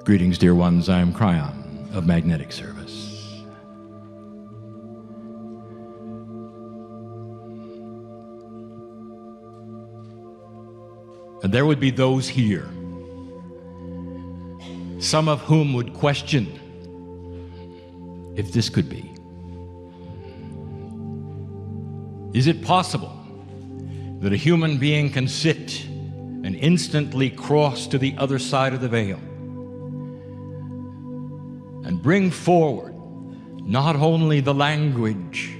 Greetings, dear ones. I am Cryon of Magnetic Service. And there would be those here, some of whom would question if this could be. Is it possible that a human being can sit and instantly cross to the other side of the veil and bring forward not only the language,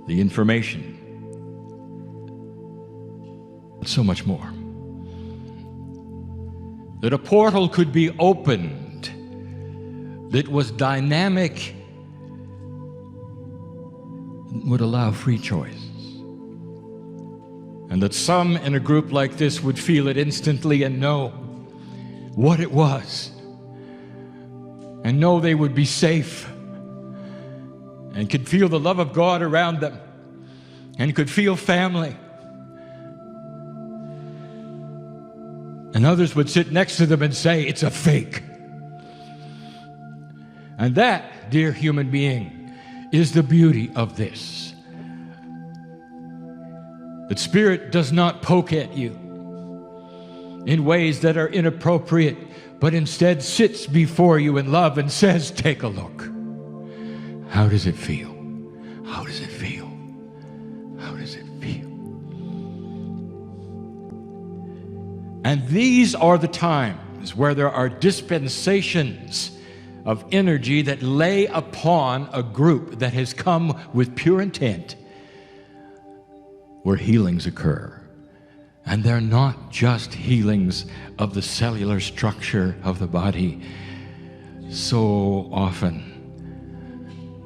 the information, but so much more? That a portal could be opened that was dynamic, would allow free choice. And that some in a group like this would feel it instantly and know what it was, and know they would be safe, and could feel the love of God around them, and could feel family. And others would sit next to them and say, it's a fake. And that, dear human being, is the beauty of this. That Spirit does not poke at you in ways that are inappropriate, but instead sits before you in love and says, take a look. How does it feel? How does it feel? How does it feel? And these are the times where there are dispensations of energy that lay upon a group that has come with pure intent, where healings occur. And they're not just healings of the cellular structure of the body. So often,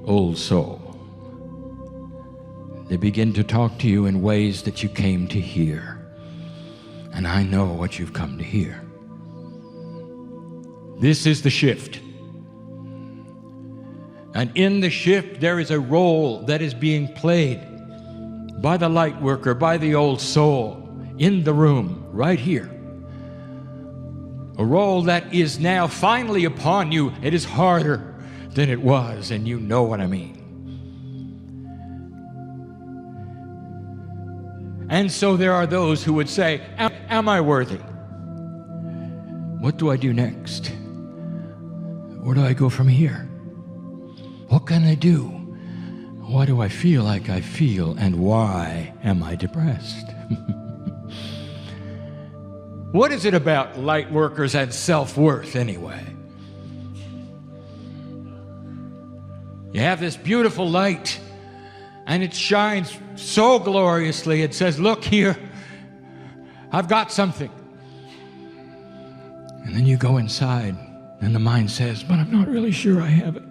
old soul, they begin to talk to you in ways that you came to hear. And I know what you've come to hear. This is the shift. And in the shift, there is a role that is being played by the light worker, by the old soul, in the room, right here. A role that is now finally upon you. It is harder than it was, and you know what I mean. And so there are those who would say, am I worthy? What do I do next? Where do I go from here? What can I do? Why do I feel like I feel, and why am I depressed? What is it about light workers and self-worth anyway? You have this beautiful light, and it shines so gloriously. It says, look here, I've got something. And then you go inside, and the mind says, but I'm not really sure I have it.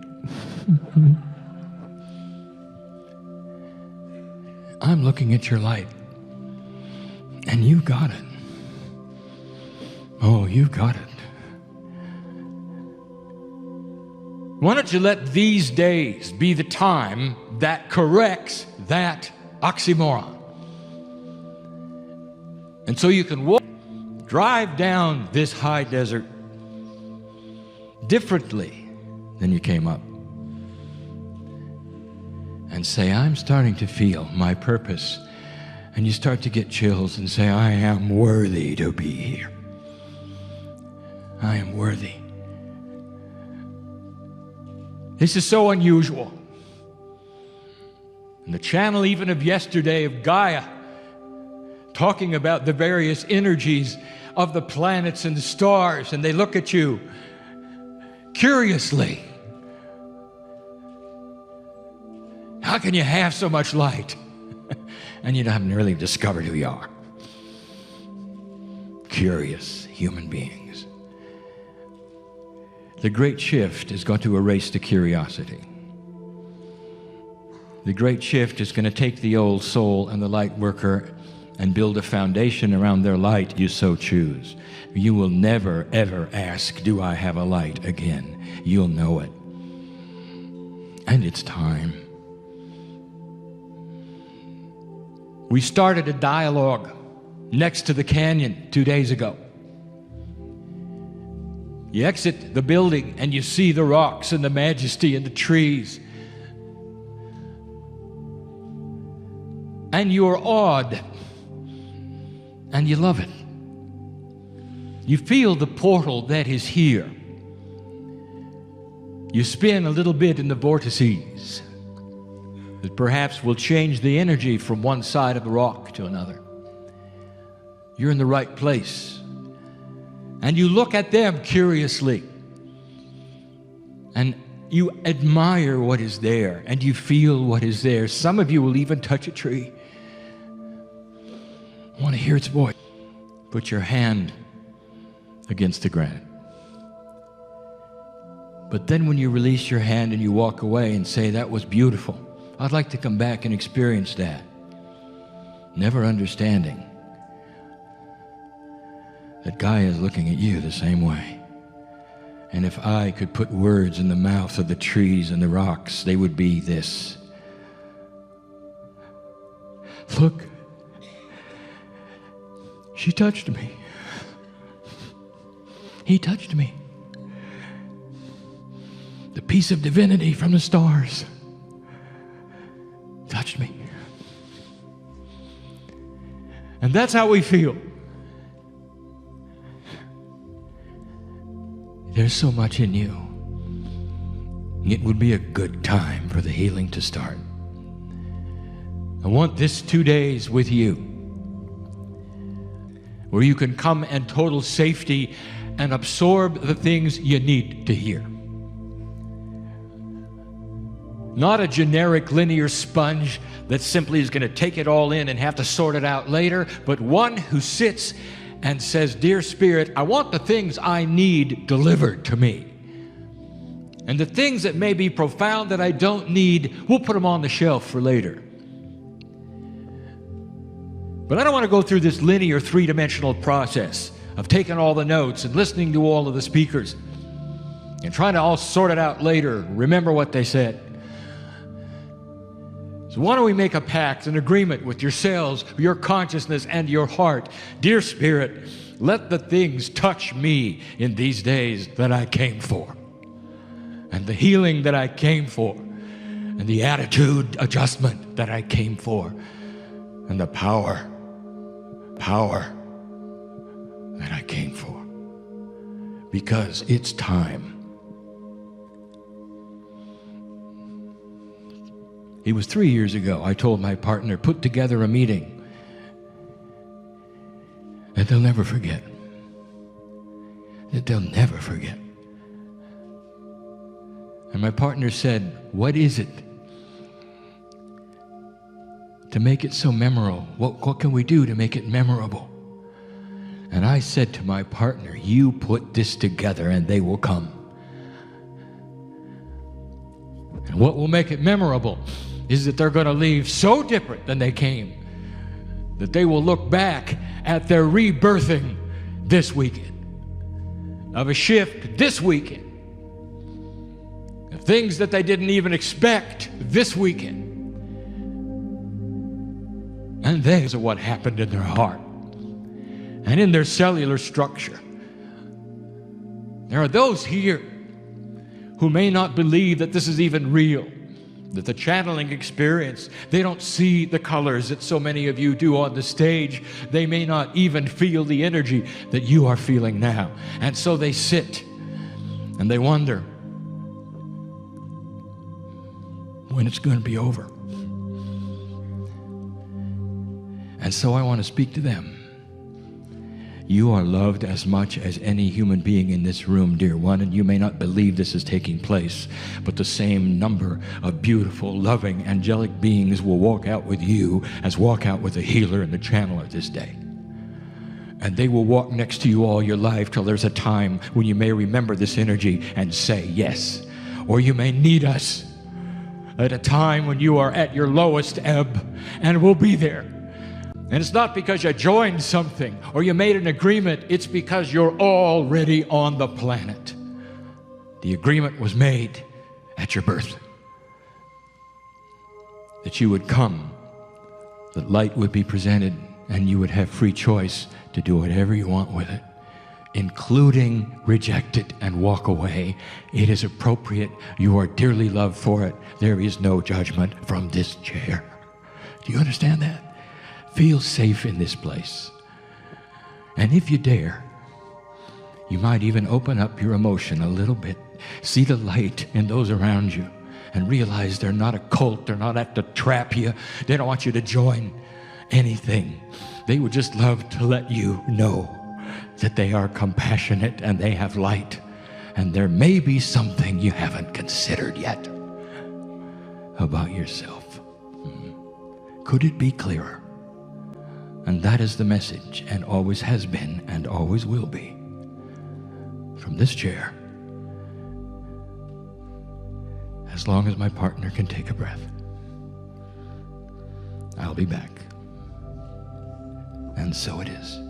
I'm looking at your light, and you got it. Oh, you got it. Why don't you let these days be the time that corrects that oxymoron? And so you can drive down this high desert differently than you came up. And say, I'm starting to feel my purpose. And you start to get chills and say, I am worthy to be here. I am worthy. This is so unusual. And the channel even of yesterday of Gaia, talking about the various energies of the planets and the stars, and they look at you curiously. How can you have so much light? And you haven't really discovered who you are. Curious human beings. The great shift is going to erase the curiosity. The great shift is going to take the old soul and the light worker and build a foundation around their light, you so choose. You will never, ever ask, do I have a light again? You'll know it. And it's time. We started a dialogue next to the canyon 2 days ago. You exit the building and you see the rocks and the majesty and the trees. And you're awed. And you love it. You feel the portal that is here. You spin a little bit in the vortices that perhaps will change the energy from one side of the rock to another. You're in the right place. And you look at them curiously. And you admire what is there. And you feel what is there. Some of you will even touch a tree. I want to hear its voice. Put your hand against the granite. But then when you release your hand and you walk away and say, that was beautiful, I'd like to come back and experience that. Never understanding that Gaia is looking at you the same way. And if I could put words in the mouth of the trees and the rocks, they would be this. Look, she touched me. He touched me. The piece of divinity from the stars touched me. And that's how we feel. There's so much in you. It would be a good time for the healing to start. I want this 2 days with you, where you can come in total safety and absorb the things you need to hear. Not a generic linear sponge that simply is going to take it all in and have to sort it out later, but one who sits and says, Dear Spirit, I want the things I need delivered to me. And the things that may be profound that I don't need, we'll put them on the shelf for later. But I don't want to go through this linear three-dimensional process of taking all the notes and listening to all of the speakers and trying to all sort it out later, remember what they said. So why don't we make a pact, an agreement with yourselves, your consciousness, and your heart. Dear Spirit, let the things touch me in these days that I came for, and the healing that I came for, and the attitude adjustment that I came for, and the power that I came for. Because it's time. It was 3 years ago, I told my partner, put together a meeting that they'll never forget. That they'll never forget. And my partner said, what is it to make it so memorable? What can we do to make it memorable? And I said to my partner, you put this together and they will come. And what will make it memorable is that they're going to leave so different than they came, that they will look back at their rebirthing this weekend, of a shift this weekend, of things that they didn't even expect this weekend. And these are what happened in their heart and in their cellular structure. There are those here who may not believe that this is even real, that the channeling experience, they don't see the colors that so many of you do on the stage. They may not even feel the energy that you are feeling now. And so they sit and they wonder when it's going to be over. And so I want to speak to them. You are loved as much as any human being in this room, dear one, and you may not believe this is taking place, but the same number of beautiful, loving, angelic beings will walk out with you as walk out with the healer and the channeler this day. And they will walk next to you all your life till there's a time when you may remember this energy and say yes. Or you may need us at a time when you are at your lowest ebb, and we'll be there. And it's not because you joined something or you made an agreement. It's because you're already on the planet. The agreement was made at your birth. That you would come, that light would be presented, and you would have free choice to do whatever you want with it. including reject it and walk away. It is appropriate. You are dearly loved for it. There is no judgment from this chair. Do you understand that? Feel safe in this place. And if you dare, you might even open up your emotion a little bit. See the light in those around you and realize they're not a cult. They're not out to trap you. They don't want you to join anything. They would just love to let you know that they are compassionate and they have light. And there may be something you haven't considered yet about yourself. Could it be clearer? And that is the message, and always has been and always will be. From this chair, as long as my partner can take a breath, I'll be back. And so it is.